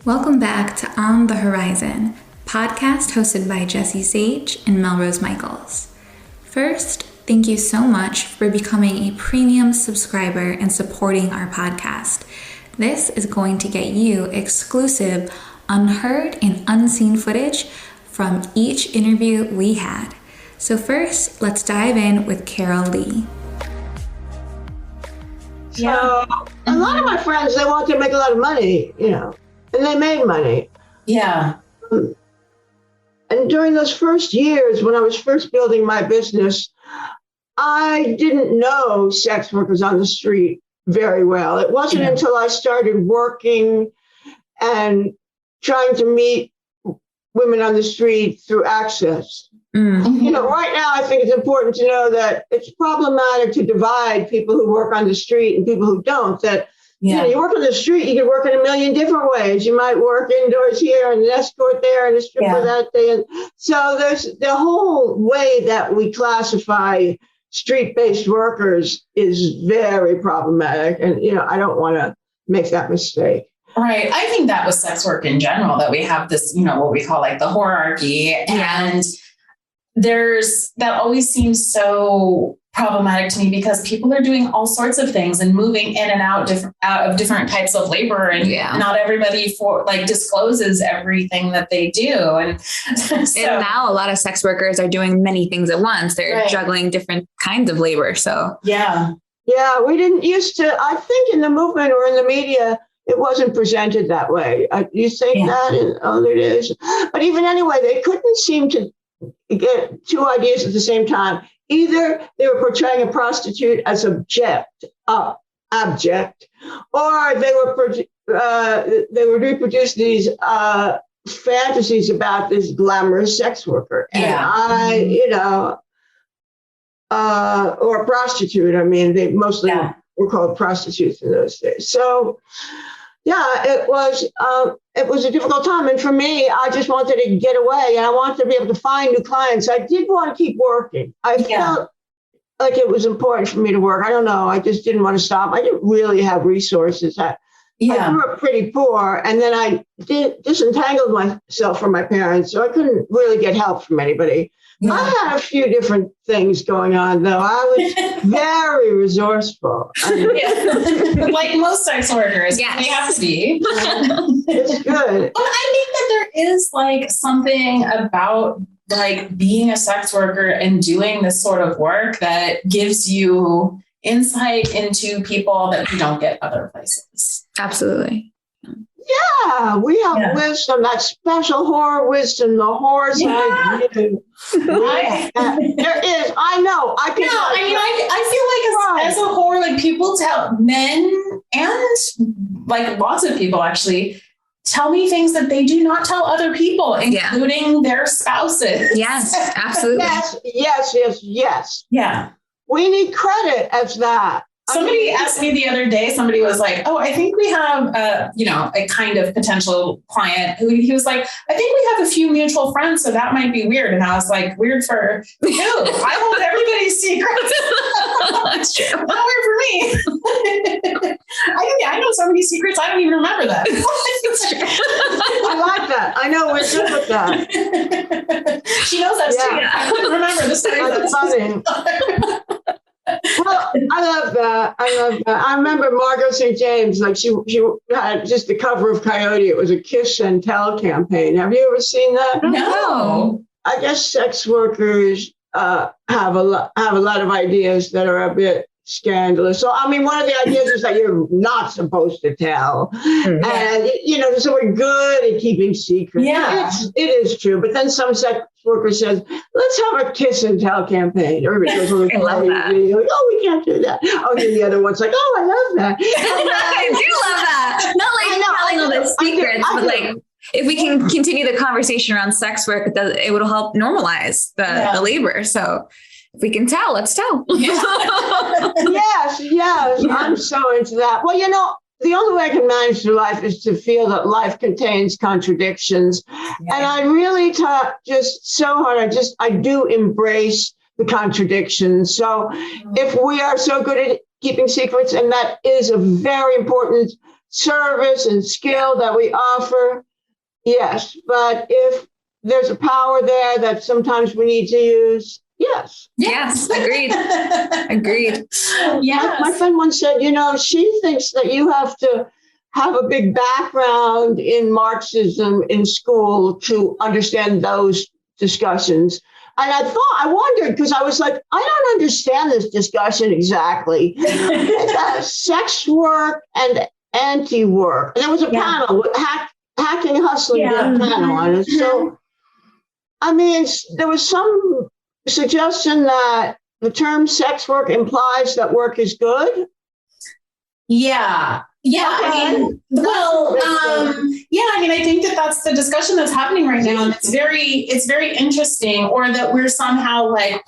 Welcome back to On the Horizon, podcast hosted by Jesse Sage and Melrose Michaels. First, thank you so much for becoming a premium subscriber and supporting our podcast. This is going to get you exclusive, unheard, and unseen footage from each interview we had. So first, let's dive in with Carol Lee. So a lot of my friends, they want to make a lot of money, and they made money. Yeah. And during those first years, when I was first building my business, I didn't know sex workers on the street very well. It wasn't until I started working and trying to meet women on the street through Access. Mm-hmm. Right now, I think it's important to know that it's problematic to divide people who work on the street and people who don't. That you work on the street, you can work in a million different ways. You might work indoors here and an escort there and a stripper that day. And so there's the whole way that we classify street-based workers is very problematic. And, I don't want to make that mistake. Right. I think that was sex work in general, that we have this, what we call like the hierarchy. And that always seems so problematic to me because people are doing all sorts of things and moving in and out of different types of labor. And not everybody discloses everything that they do. And and now a lot of sex workers are doing many things at once. They're juggling different kinds of labor. So yeah, we didn't used to, I think in the movement or in the media, it wasn't presented that way. You think that? And, it is. But even anyway, they couldn't seem to get two ideas at the same time. Either they were portraying a prostitute as abject, or they would reproduce these fantasies about this glamorous sex worker. And or a prostitute. I mean, they mostly were called prostitutes in those days. So, it was a difficult time. And for me, I just wanted to get away and I wanted to be able to find new clients. I did want to keep working. I felt like it was important for me to work. I don't know. I just didn't want to stop. I didn't really have resources. I grew up pretty poor. And then I disentangled myself from my parents. So I couldn't really get help from anybody. Yeah. I had a few different things going on, though. I was very resourceful. Like most sex workers, they have to be. It's good. But I think that there is something about being a sex worker and doing this sort of work that gives you insight into people that you don't get other places. Absolutely. Yeah, we have wisdom, that special horror wisdom, the horror side. There is. I know. I feel like as a horror, people tell men and lots of people actually tell me things that they do not tell other people, including their spouses. Yes, absolutely. Yes. Yeah. We need credit as that. Somebody asked me the other day, somebody was like, oh, I think we have, a kind of potential client who he was like, I think we have a few mutual friends, so that might be weird. And I was like, weird for who? I hold everybody's secrets. That's true. Not weird for me. I know somebody's secrets. I don't even remember that. I like that. I know we're good with that. She knows that too. I couldn't remember the story. That's funny. Well, I love that. I remember Margot St. James, she had just the cover of Coyote. It was a kiss and tell campaign. Have you ever seen that? No. I guess sex workers have a lot of ideas that are a bit scandalous. So, I mean, one of the ideas is that you're not supposed to tell. Mm-hmm. And, so we're good at keeping secrets. Yeah. It is true. But then some sex worker says, let's have a kiss and tell campaign. Everybody goes, I love that. We can't do that. Oh, then the other one's like, oh, I love that. I do love that. Not telling all the secrets, but if we can continue the conversation around sex work, it will help normalize the labor. So if we can tell, let's tell. Yes. I'm so into that. Well, the only way I can manage through life is to feel that life contains contradictions. Yeah. And I really taught just so hard. I do embrace the contradictions. So if we are so good at keeping secrets, and that is a very important service and skill that we offer, yes. But if there's a power there that sometimes we need to use, yes. Yes, agreed. Agreed. Yes. My friend once said, she thinks that you have to have a big background in Marxism in school to understand those discussions. And I wondered, because I was like, I don't understand this discussion exactly. It's sex work and anti-work. And there was a panel, Hacking Hustling did a panel on it. So, I mean, there was some suggestion that the term sex work implies that work is good. Yeah. Yeah. Okay. I mean, I think that's the discussion that's happening right now. And it's very interesting, or that we're somehow like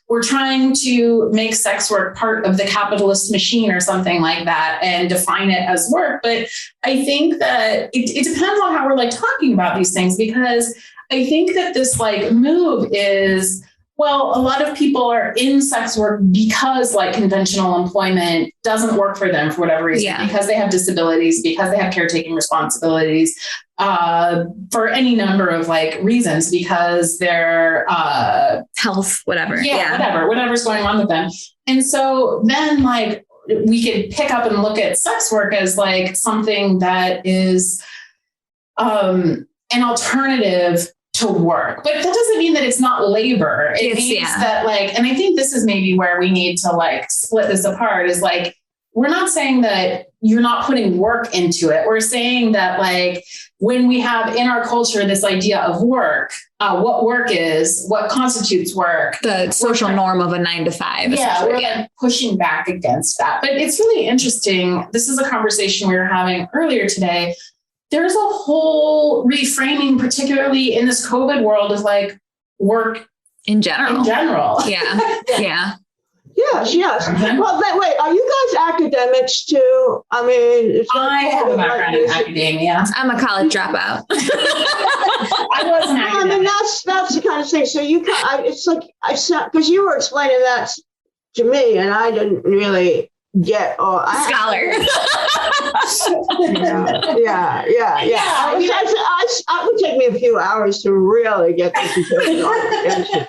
we're trying to make sex work part of the capitalist machine or something like that and define it as work. But I think that it depends on how we're like talking about these things, because I think that this like move is, well, a lot of people are in sex work because like conventional employment doesn't work for them for whatever reason, because they have disabilities, because they have caretaking responsibilities, for any number of like reasons, because their health, whatever. Whatever's going on with them. And so then like we could pick up and look at sex work as like something that is an alternative to work. But that doesn't mean that it's not labor. It means that like, and I think this is maybe where we need to like split this apart, is like, we're not saying that you're not putting work into it. We're saying that like, when we have in our culture this idea of work, what work is, what constitutes work, the social norm of a 9 to 5. Yeah, we're like pushing back against that. But it's really interesting. This is a conversation we were having earlier today. There's a whole reframing, particularly in this COVID world, of like work in general. Yeah. Yeah. Yes. Well, wait, are you guys academics too? I mean, I have a background in academia. I'm a college dropout. I was an academic. I mean, that's the kind of thing. So it's like because you were explaining that to me, and I didn't really get. Scholar. Yeah. It would take me a few hours to really get this.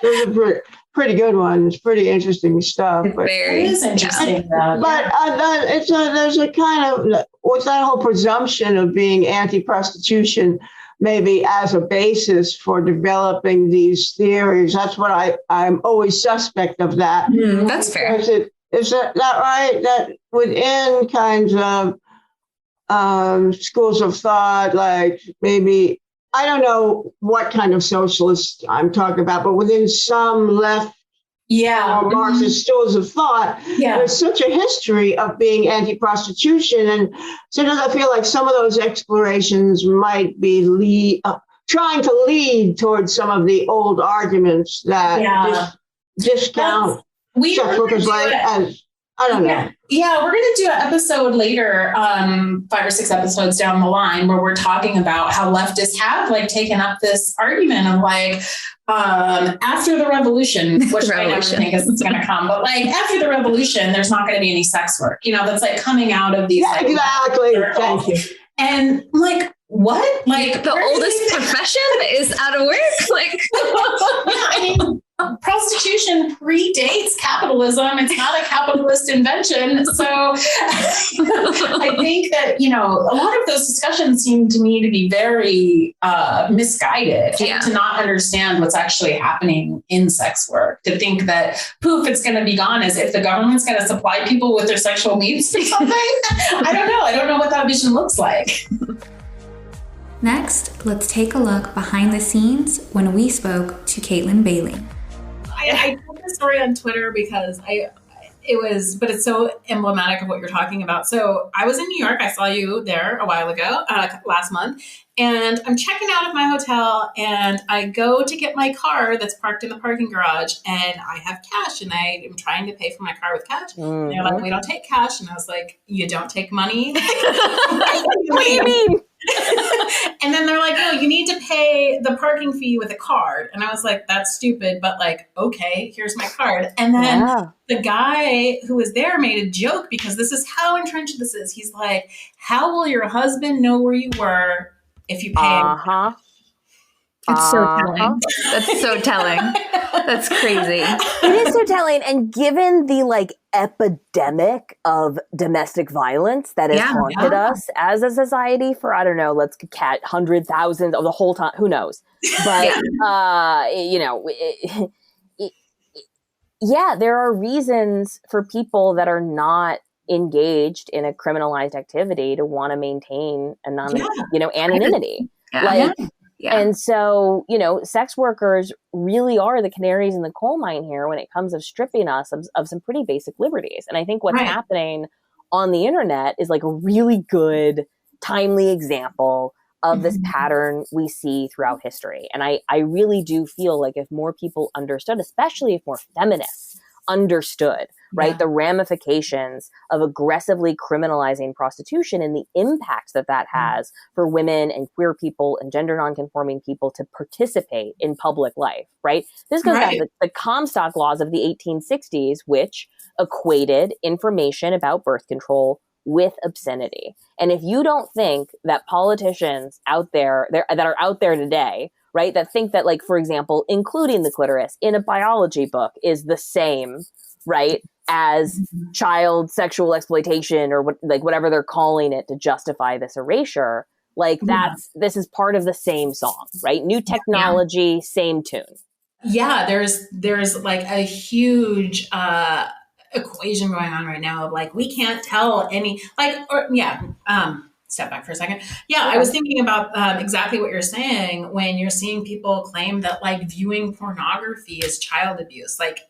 Those are pretty good ones. Pretty interesting stuff. It is interesting, though. But there's a kind of what's that whole presumption of being anti-prostitution, maybe as a basis for developing these theories. That's what I'm always suspect of that. That's fair. Is that right? That within kinds of schools of thought, like maybe, I don't know what kind of socialist I'm talking about, but within some left or Marxist schools of thought, there's such a history of being anti-prostitution. And sometimes I feel like some of those explorations might be trying to lead towards some of the old arguments that discount sex workers as, I don't know. Yeah, we're going to do an episode later, 5 or 6 episodes down the line, where we're talking about how leftists have like taken up this argument of like, after the revolution, which I never think is going to come, but like after the revolution, there's not going to be any sex work, that's like coming out of these. Yeah, exactly. Thank you. And like, what? Like the oldest profession is out of work? Like, I mean, prostitution predates capitalism. It's not a capitalist invention. So I think that, a lot of those discussions seem to me to be very misguided, and to not understand what's actually happening in sex work, to think that poof, it's going to be gone as if the government's going to supply people with their sexual needs or something. I don't know. I don't know what that vision looks like. Next, let's take a look behind the scenes when we spoke to Caitlin Bailey. I told this story on Twitter because it's so emblematic of what you're talking about. So I was in New York. I saw you there a while ago, last month, and I'm checking out of my hotel, and I go to get my car that's parked in the parking garage, and I have cash, and I am trying to pay for my car with cash. And they're like, we don't take cash. And I was like, you don't take money? What do you mean? And then they're like, no, you need to pay the parking fee with a card. And I was like, that's stupid, but like, okay, here's my card. And then the guy who was there made a joke because this is how entrenched this is. He's like, how will your husband know where you were if you pay him? It's so telling. That's so telling. That's crazy. It is so telling. And given the like epidemic of domestic violence that has haunted us as a society for, I don't know, let's cat 100,000 of the whole time, who knows? But, you know, there are reasons for people that are not engaged in a criminalized activity to want to maintain anonymity. And so, you know, sex workers really are the canaries in the coal mine here when it comes to stripping us of some pretty basic liberties. And I think what's happening on the internet is like a really good, timely example of this pattern we see throughout history. And I really do feel like if more people understood, especially if more feminists understood, right, the ramifications of aggressively criminalizing prostitution and the impact that that has for women and queer people and gender nonconforming people to participate in public life, right? This goes back to the Comstock laws of the 1860s, which equated information about birth control with obscenity. And if you don't think that politicians out there that are out there today, right, that think that, like, for example, including the clitoris in a biology book is the same, right, as child sexual exploitation or whatever they're calling it to justify this erasure, like this is part of the same song, right? New technology, same tune. Yeah, there's like a huge equation going on right now of like, we can't tell any, like, step back for a second. I was thinking about exactly what you're saying when you're seeing people claim that like viewing pornography is child abuse, like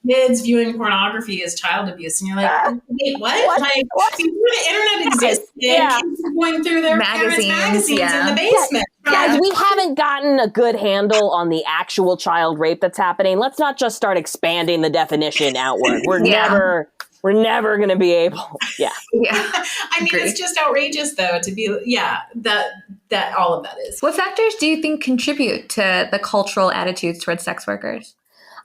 kids viewing pornography is child abuse. And you're like, wait, what? Like, before the internet existed, kids were going through their magazines in the basement. Guys, we haven't gotten a good handle on the actual child rape that's happening. Let's not just start expanding the definition outward. We're never going to be able. I mean, it's just outrageous, though, to be, that all of that is. What factors do you think contribute to the cultural attitudes towards sex workers?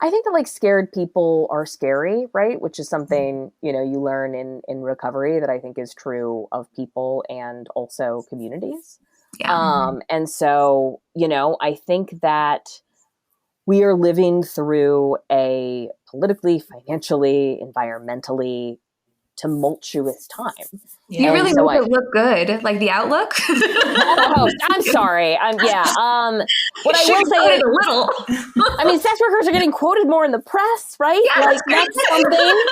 I think that like scared people are scary, right? Which is something, you know, you learn in recovery that I think is true of people and also communities. And so, you know, I think that we are living through a politically, financially, environmentally tumultuous time. You really make it look good, like the outlook. I'm sorry. What I will say is, a little. I mean, sex workers are getting quoted more in the press, right? That's something.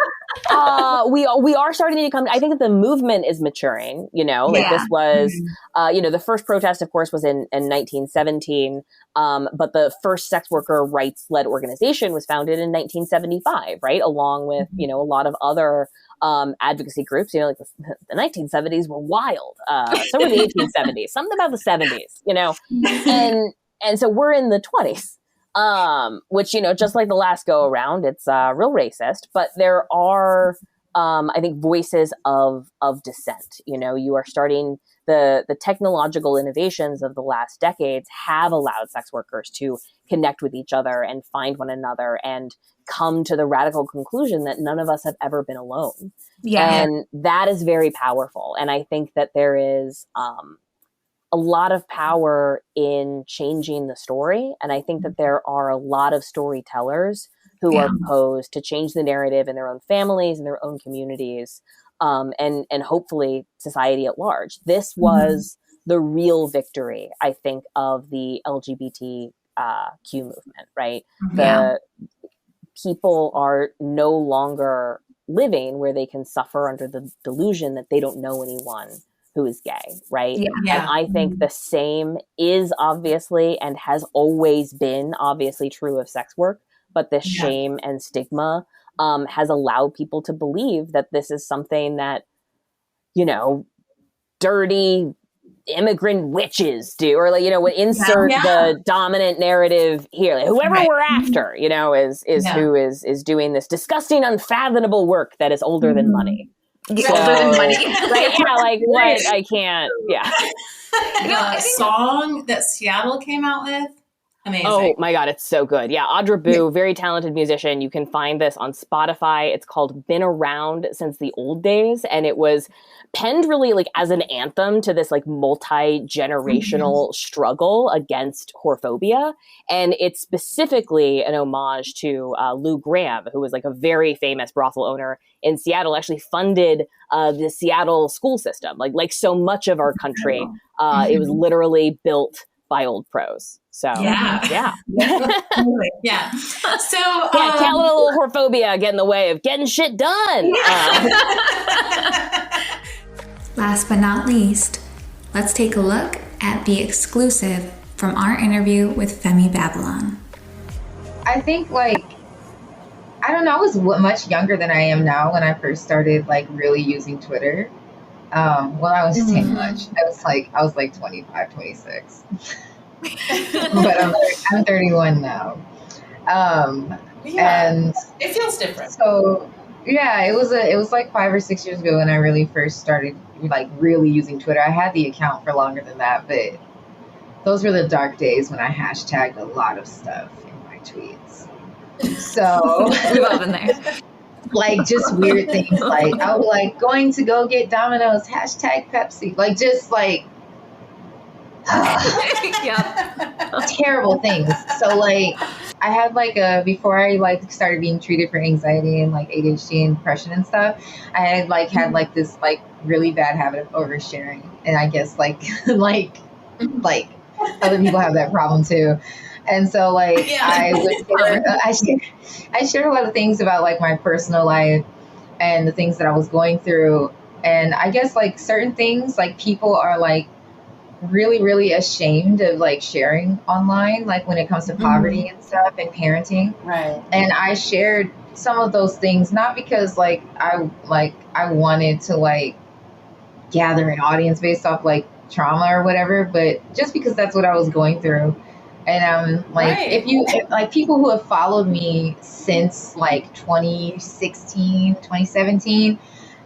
We are starting to come. I think that the movement is maturing. You know, like this was, the first protest, of course, was in 1917. But the first sex worker rights led organization was founded in 1975, right? Along with, you know, a lot of other advocacy groups. You know, like the 1970s were wild. So were the 1870s. Something about the 70s, you know, and so we're in the 20s, which, you know, just like the last go around, it's real racist. But there are, I think, voices of dissent. You know, you are starting. The technological innovations of the last decades have allowed sex workers to connect with each other and find one another and come to the radical conclusion that none of us have ever been alone. And that is very powerful. And I think that there is a lot of power in changing the story. And I think that there are a lot of storytellers who are posed to change the narrative in their own families and their own communities. And hopefully society at large. This was the real victory, I think, of the LGBTQ movement, right? The people are no longer living where they can suffer under the delusion that they don't know anyone who is gay, right? And I think the same is obviously and has always been obviously true of sex work, but this shame and stigma has allowed people to believe that this is something that, you know, dirty immigrant witches do, or like, you know, insert the dominant narrative here. Like, whoever we're after, you know, is who is doing this disgusting, unfathomable work that is older than money. Older than money. Right? Yeah, like what? I can't. Yeah. The song that Seattle came out with, amazing. Oh my God, it's so good. Yeah, Audra Boo, very talented musician. You can find this on Spotify. It's called Been Around Since the Old Days. And it was penned really like as an anthem to this like multi-generational struggle against whorephobia. And it's specifically an homage to Lou Graham, who was like a very famous brothel owner in Seattle, actually funded the Seattle school system. Like so much of our country, it was literally built by old pros. So yeah. Yeah. So can't let a little whorephobia get in the way of getting shit done. Last but not least, let's take a look at the exclusive from our interview with Femi Babylon. I think I was much younger than I am now when I first started really using Twitter. Well, I was saying much. I was like 25, 26. But I'm 31 now. And it feels different. So yeah, it was like 5 or 6 years ago when I really first started really using Twitter. I had the account for longer than that, but those were the dark days when I hashtagged a lot of stuff in my tweets. So we've all been there. Just weird things I was going to go get Domino's, hashtag Pepsi, terrible things. So I had before I started being treated for anxiety and ADHD and depression and stuff, I had had this really bad habit of oversharing, and I guess other people have that problem too. And so I shared a lot of things about my personal life and the things that I was going through, and I guess certain things people are really, really ashamed of sharing online, when it comes to poverty and stuff and parenting. Right. And I shared some of those things, not because I wanted to gather an audience based off trauma or whatever, but just because that's what I was going through. And if people who have followed me since 2016, 2017,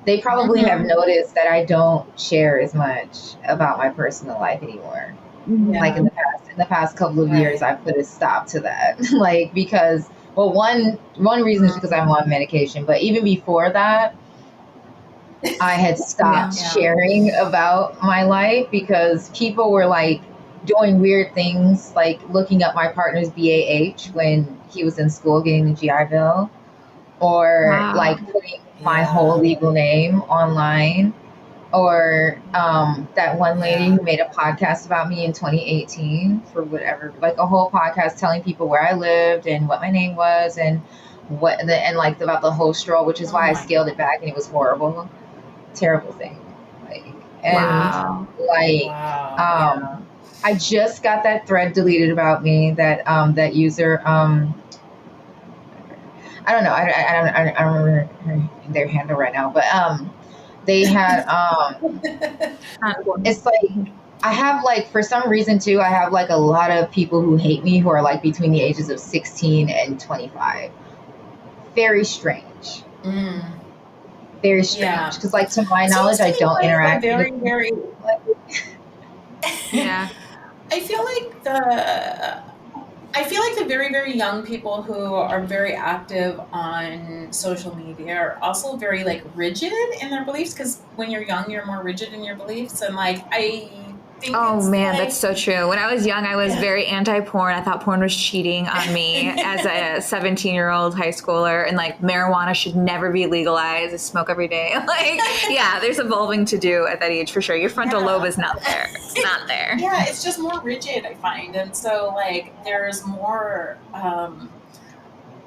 they probably have noticed that I don't share as much about my personal life anymore. Yeah. In the past couple of years, I put a stop to that. Because one reason is because I'm on medication, but even before that, I had stopped sharing about my life because people were doing weird things, looking up my partner's BAH when he was in school getting the GI Bill, or putting my whole legal name online, or that one lady who made a podcast about me in 2018 for whatever, a whole podcast telling people where I lived and what my name was and about the whole stroll, which is why I scaled it back, and it was horrible, terrible thing. I just got that thread deleted about me, that user, I don't know. I don't remember their handle right now, but they had it's I have for some reason too, I have a lot of people who hate me who are between the ages of 16 and 25. Very strange. Very strange, because to my knowledge, I don't interact. Very, with very. Yeah. I feel like the very, very young people who are very active on social media are also very rigid in their beliefs, because when you're young, you're more rigid in your beliefs, and I think oh man, that's so true. When I was young, I was very anti-porn. I thought porn was cheating on me as a 17-year-old high schooler, and marijuana should never be legalized. I smoke every day. There's evolving to do at that age for sure. Your frontal lobe is not there. It's not there. Yeah, it's just more rigid, I find, and so there's more.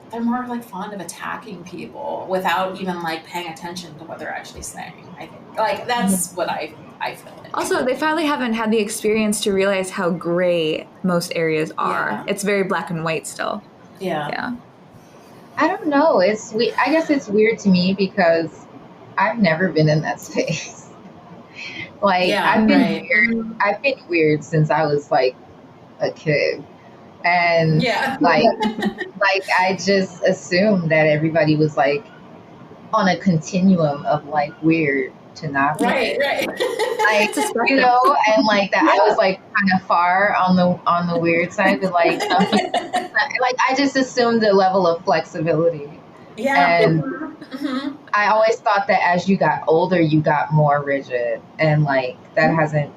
They're more fond of attacking people without even paying attention to what they're actually saying. I think that's what I feel like. Also, they finally haven't had the experience to realize how gray most areas are. Yeah. It's very black and white still. Yeah. I don't know. I guess it's weird to me because I've never been in that space. I've been weird since I was a kid. And I just assumed that everybody was on a continuum of like weird to not Right. like, you know, and like that I was like kind of far on the weird side, but like like I just assumed the level of flexibility. Yeah. And I always thought that as you got older, you got more rigid, and like that hasn't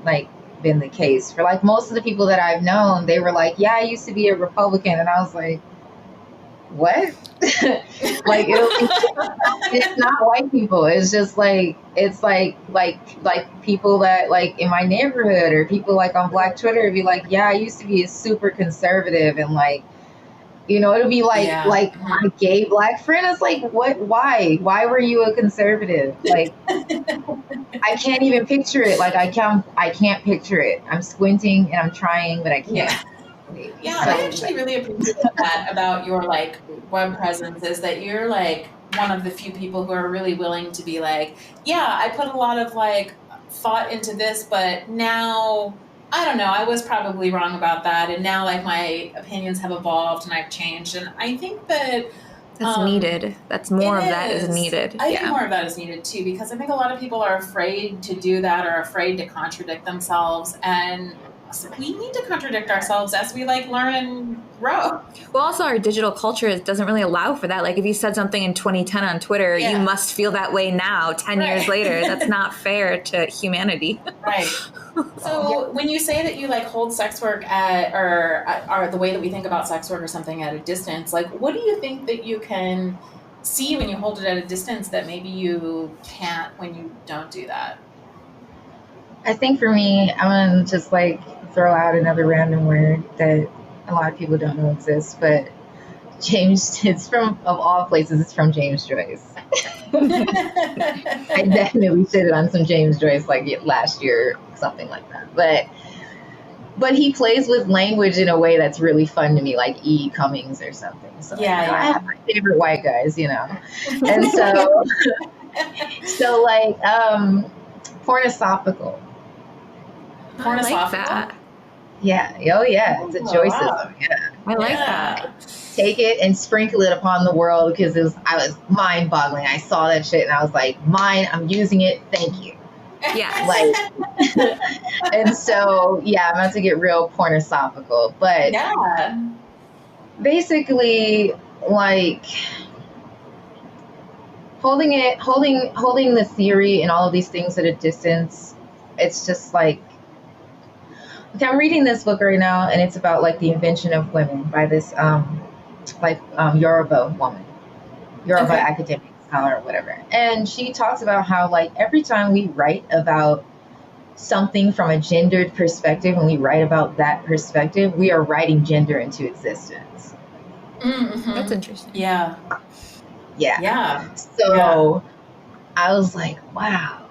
like been the case for like most of the people that I've known. They were like, yeah, I used to be a Republican, and I was like, what? Like it's not white people. It's just like it's like people that like in my neighborhood or people like on Black Twitter be like, yeah, I used to be a super conservative, and like, you know, it'll be like like my gay Black friend is like, what? Why were you a conservative? Like I can't even picture it. Like I can't picture it. I'm squinting and I'm trying, but I can't. Yeah, I actually really appreciate that about your like web presence, is that you're like one of the few people who are really willing to be like, yeah, I put a lot of like thought into this, but now I don't know, I was probably wrong about that, and now like my opinions have evolved and I've changed, and I think that that's needed. That's more of that is needed. I think more of that is needed too, because I think a lot of people are afraid to do that or afraid to contradict themselves, and so we need to contradict ourselves as we like learn and grow. Well, also our digital culture doesn't really allow for that. Like if you said something in 2010 on Twitter, you must feel that way now, 10 years later. That's not fair to humanity. Right. So when you say that you like hold sex work or the way that we think about sex work or something at a distance, like what do you think that you can see when you hold it at a distance that maybe you can't when you don't do that? I think for me, I'm going to just like throw out another random word that a lot of people don't know exists, but it's from, of all places, it's from James Joyce. I definitely shitted on some James Joyce like last year, something like that. But he plays with language in a way that's really fun to me, like E. Cummings or something. So I have my favorite white guys, you know. And so like pornosophical. I like that. Yeah. Oh, yeah. It's a Joyceism. Wow. Yeah. I like that. Take it and sprinkle it upon the world, because I was mind-boggling. I saw that shit and I was like, mine. I'm using it. Thank you. Yeah. Like, and so I'm about to get real pornosophical, but basically, like holding the theory and all of these things at a distance. It's just like. Okay, I'm reading this book right now, and it's about like the invention of women by this Yoruba woman, academic scholar or whatever. And she talks about how like every time we write about something from a gendered perspective, when we write about that perspective, we are writing gender into existence. Mm-hmm. That's interesting. Yeah. So I was like, wow.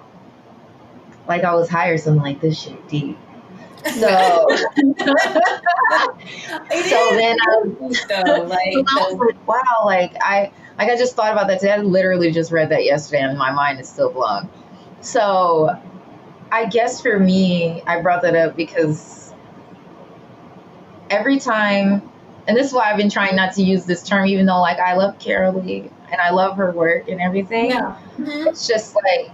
Like I was hired something like this shit deep. So then I was like, wow, like I just thought about that today. I literally just read that yesterday and my mind is still blown. So I guess for me, I brought that up because every time, and this is why I've been trying not to use this term, even though like I love Carolee and I love her work and everything. Yeah. Mm-hmm. It's just like,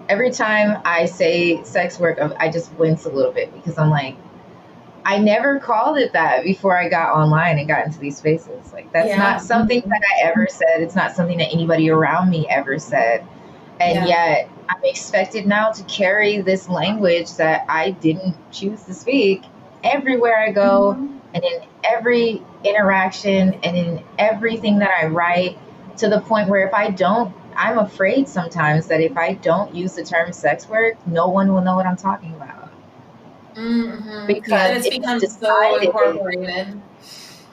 every time I say sex work, I just wince a little bit, because I'm like, I never called it that before I got online and got into these spaces. Like, that's not something that I ever said. It's not something that anybody around me ever said. And yet I'm expected now to carry this language that I didn't choose to speak everywhere I go, and in every interaction and in everything that I write, to the point where if I don't, I'm afraid sometimes that if I don't use the term sex work, no one will know what I'm talking about. Mm-hmm. Because it's become so incorporated.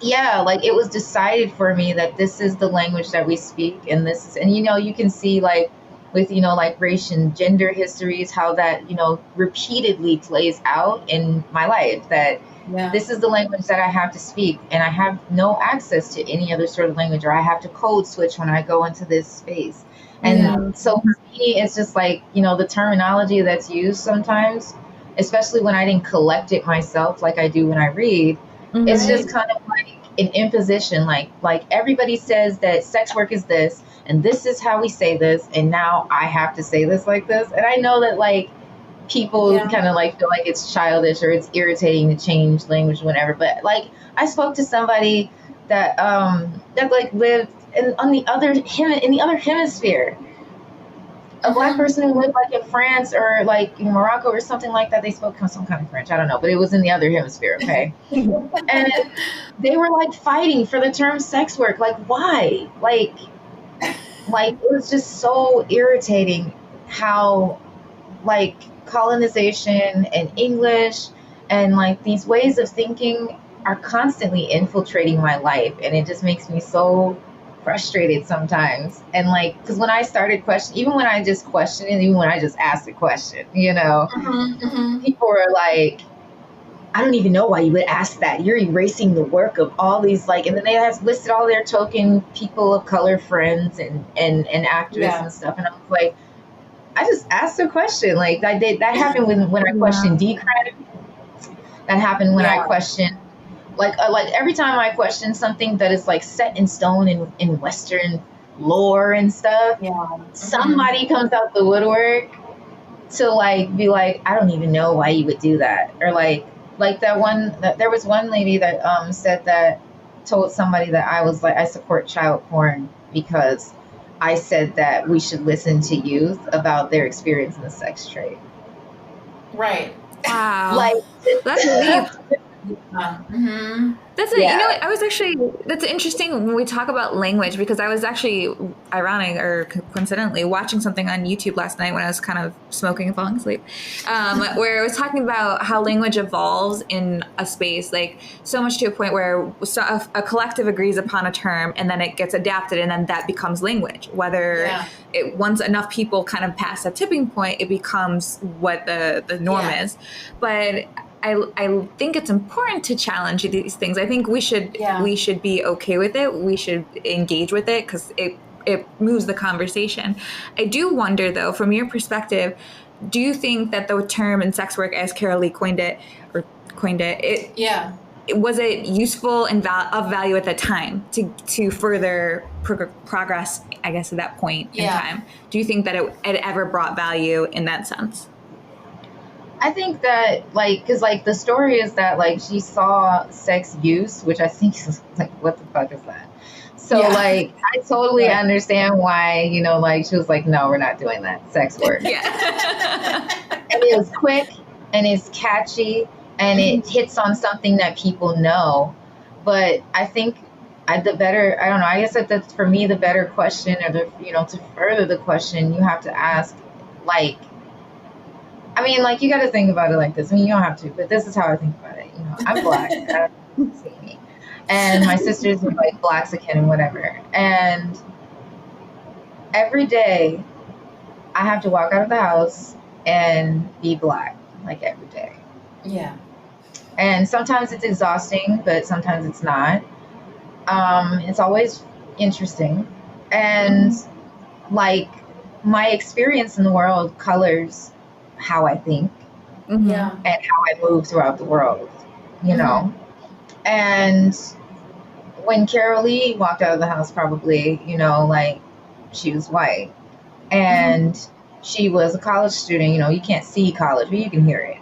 Yeah, like it was decided for me that this is the language that we speak, and this is, and you know, you can see like with, you know, like race and gender histories, how that, you know, repeatedly plays out in my life, that this is the language that I have to speak, and I have no access to any other sort of language, or I have to code switch when I go into this space. And so for me, it's just like, you know, the terminology that's used sometimes, especially when I didn't collect it myself like I do when I read, it's just kind of like an imposition. Like everybody says that sex work is this, and this is how we say this, and now I have to say this like this. And I know that like people kind of like feel like it's childish or it's irritating to change language whenever, but like I spoke to somebody that that like lived in the other hemisphere. A Black person who lived like in France or like in Morocco or something like that. They spoke some kind of French. I don't know, but it was in the other hemisphere. Okay. And they were like fighting for the term sex work. Like, why? Like it was just so irritating how like colonization and English and like these ways of thinking are constantly infiltrating my life. And it just makes me so frustrated sometimes. And like, because when I started questioning, even when I just questioned it, even when I just asked a question, you know, people were like, I don't even know why you would ask that. You're erasing the work of all these like, and then they have listed all their token people of color friends and activists and stuff. And I was like, I just asked a question. Like that happened when I questioned Decred. That happened when I questioned like every time I question something that is like set in stone in Western lore and stuff, somebody comes out the woodwork to like be like, I don't even know why you would do that. Or like there was one lady that said that, told somebody that I was like, I support child porn because I said that we should listen to youth about their experience in the sex trade. Right. Wow. Like that's deep. That's you know what, I was actually, that's interesting when we talk about language, because I was actually ironic or coincidentally watching something on YouTube last night when I was kind of smoking and falling asleep, where it was talking about how language evolves in a space, like so much to a point where a collective agrees upon a term and then it gets adapted and then that becomes language. Whether once enough people kind of pass that tipping point, it becomes what the norm is. But I think it's important to challenge these things. I think we should be okay with it. We should engage with it because it moves the conversation. I do wonder, though, from your perspective, do you think that the term in sex work, as Carolee coined it, was it useful and of value at the time to further progress, I guess, at that point in time? Do you think that it ever brought value in that sense? I think that, like, because, like, the story is that, like, she saw sex use, which I think is, like, what the fuck is that? So, like, I totally understand why, you know, like, she was like, no, we're not doing that sex work. And it was quick, and it's catchy, and it hits on something that people know. But I think I guess that for me, the better question, or to further the question, you have to ask, like, I mean, like, you got to think about it like this. I mean, you don't have to, but this is how I think about it. You know, I'm Black, see me, and my sisters are like Blaxican and whatever. And every day, I have to walk out of the house and be Black, like every day. Yeah. And sometimes it's exhausting, but sometimes it's not. It's always interesting, and like my experience in the world colors how I think and how I move throughout the world, you know. And when Carolee walked out of the house, probably, you know, like, she was white and she was a college student. You know, you can't see college, but you can hear it.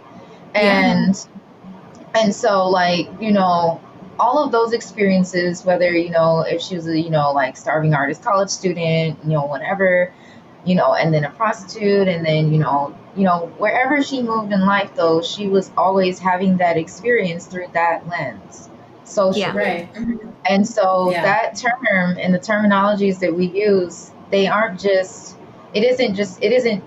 And so, like, you know, all of those experiences, whether, you know, if she was a, you know, like, starving artist college student, you know, whatever, you know, and then a prostitute, and then, you know, wherever she moved in life, though, she was always having that experience through that lens. Socially. And so that term and the terminologies that we use, they aren't just, it isn't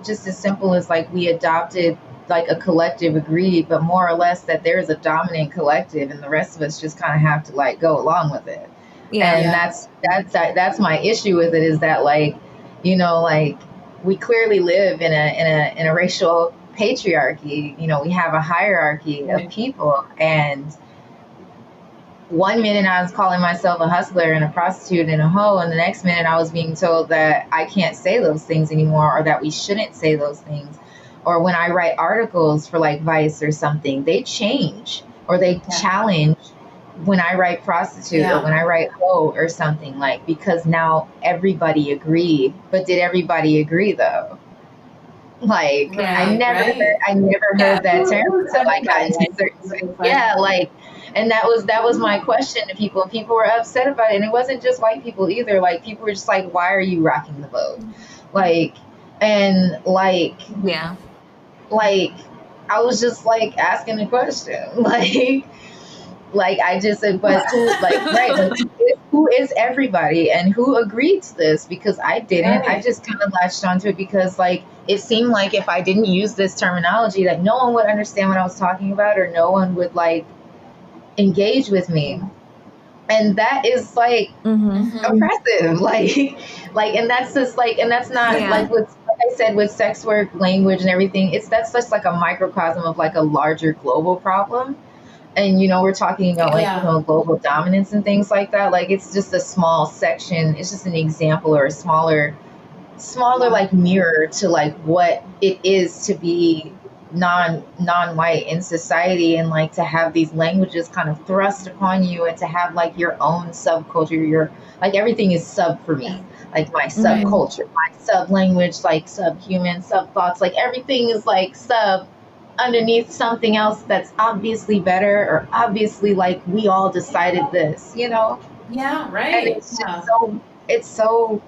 just as simple as like we adopted like a collective agreed, but more or less that there's a dominant collective and the rest of us just kind of have to like go along with it. That's my issue with it, is that, like, you know, like, we clearly live in a racial patriarchy. You know, we have a hierarchy of people, and one minute I was calling myself a hustler and a prostitute and a hoe, and the next minute I was being told that I can't say those things anymore, or that we shouldn't say those things. Or when I write articles for like Vice or something, they change or they challenge when I write prostitute or when I write hoe or something, like, because now everybody agreed. But did everybody agree though? Like, I never heard that term until I got into certain, like, and that was my question to people, and people were upset about it. And it wasn't just white people either. Like, people were just like, why are you rocking the boat? Like, and like, like, I was just like asking a question, like I just said, but who, like, right, like, who is everybody and who agreed to this? Because I didn't. I just kind of latched onto it because, like, it seemed like if I didn't use this terminology, that no one would understand what I was talking about, or no one would like engage with me. And that is like oppressive, like, and that's just like, and that's not like with, like I said, with sex work, language, and everything. That's just like a microcosm of like a larger global problem. And, you know, we're talking about like, you know, global dominance and things like that. Like, it's just a small section. It's just an example, or a smaller like mirror to like what it is to be non-white in society, and like to have these languages kind of thrust upon you, and to have like your own subculture. Your, like, everything is sub for me. Like, my subculture, my sub language, like subhuman, sub thoughts, like everything is like sub underneath something else that's obviously better, or obviously like we all decided this, you know? Yeah, right. And it's just so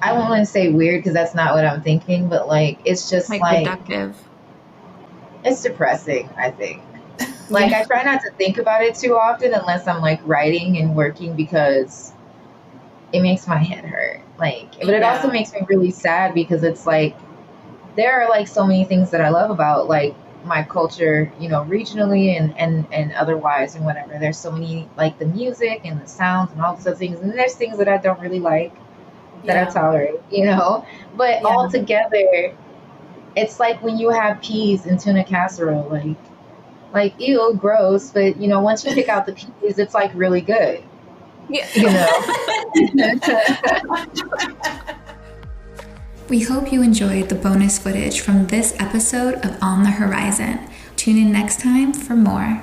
I won't want to say weird, because that's not what I'm thinking, but like, it's just like reductive. It's depressing, I think. Like, I try not to think about it too often unless I'm like writing and working, because it makes my head hurt. Like, but it also makes me really sad, because it's like, there are like so many things that I love about like my culture, you know, regionally and otherwise and whatever. There's so many, like the music and the sounds and all those other things. And there's things that I don't really like that I tolerate, you know, but all together, it's like when you have peas in tuna casserole, like ew, gross. But, you know, once you pick out the peas, it's like really good, you know? We hope you enjoyed the bonus footage from this episode of On the Horizon. Tune in next time for more.